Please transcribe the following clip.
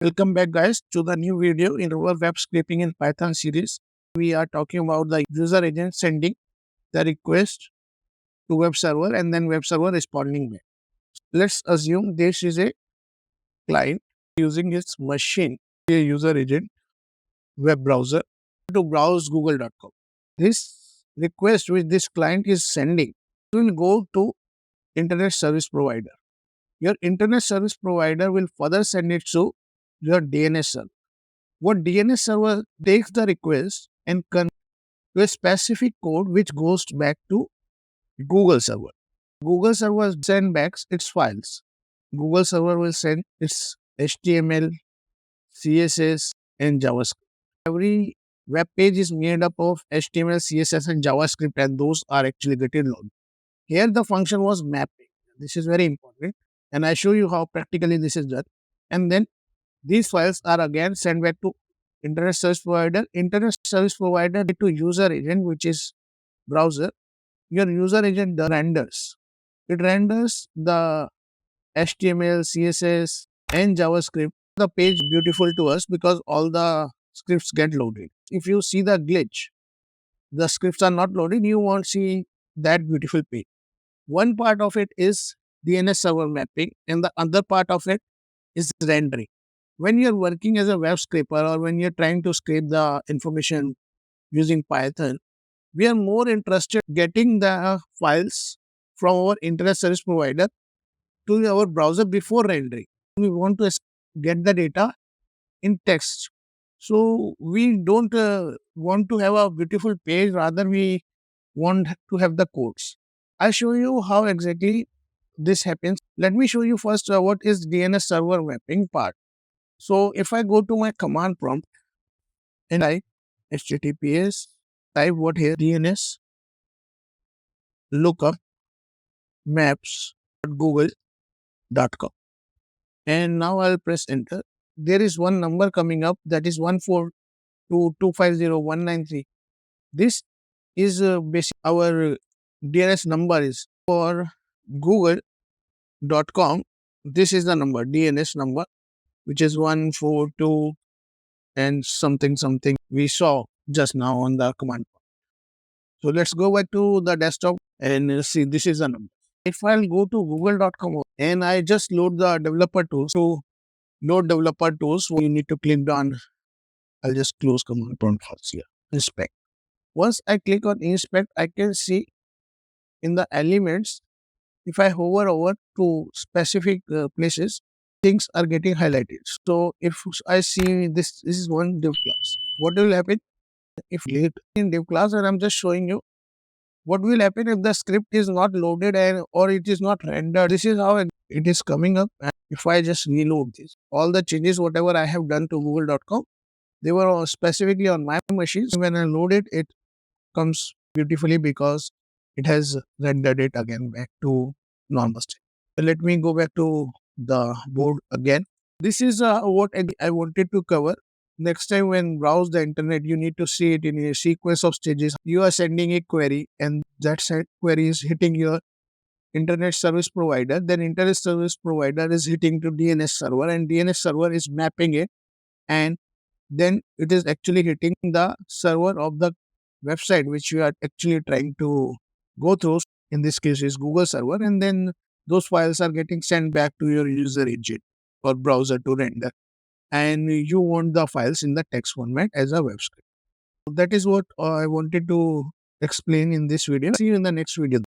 Welcome back guys to the new video in our web scraping in Python series. We are talking about the user agent sending the request to web server and then web server responding back. Let's assume this is a client using its machine, a user agent web browser to browse google.com. This request which this client is sending will go to internet service provider. Your internet service provider will further send it to your DNS server. What DNS server takes the request and converts to a specific code which goes back to Google server. Google server send back its files. Google server will send its HTML, CSS, and JavaScript. Every web page is made up of HTML, CSS, and JavaScript, and those are actually getting loaded. Here the function was mapping. This is very important, and I show you how practically this is done. And then these files are again sent back to internet service provider. Internet service provider to user agent, which is browser. Your user agent renders. It renders the HTML, CSS, and JavaScript. The page beautiful to us because all the scripts get loaded. If you see the glitch, the scripts are not loaded, you won't see that beautiful page. One part of it is DNS server mapping, and the other part of it is rendering. When you're working as a web scraper or when you're trying to scrape the information using Python, we are more interested in getting the files from our internet service provider to our browser before rendering. We want to get the data in text. So we don't want to have a beautiful page, rather we want to have the codes. I'll show you how exactly this happens. Let me show you first what is DNS server mapping part. So if I go to my command prompt and type HTTPS, type what here DNS lookup maps.google.com, and now I'll press enter. There is one number coming up, that is 142.250.193. This is basic our DNS number is for google.com. This is the number, DNS number, which is 142 and something we saw just now on the command. So let's go back to the desktop and see this is the number. If I'll go to google.com and I just load the developer tools, to load developer tools, so you need to click on, I'll just close command prompt first here, inspect. Once I click on inspect, I can see in the elements, if I hover over to specific places, things are getting highlighted. So if I see this is one div class, what will happen if in div class, and I'm just showing you what will happen if the script is not loaded and or it is not rendered. This is how it is coming up. And if I just reload this, all the changes whatever I have done to google.com, they were all specifically on my machines. When I load it, it comes beautifully because it has rendered it again back to normal state. Let me go back to the board again. This is what I wanted to cover. Next time when browse the internet, you need to see it in a sequence of stages. You are sending a query and that query is hitting your internet service provider. Then internet service provider is hitting to DNS server and DNS server is mapping it, and then it is actually hitting the server of the website which you are actually trying to go through. In this case is Google server, and then those files are getting sent back to your user agent or browser to render, and you want the files in the text format as a web script. So that is what I wanted to explain in this video. See you in the next video.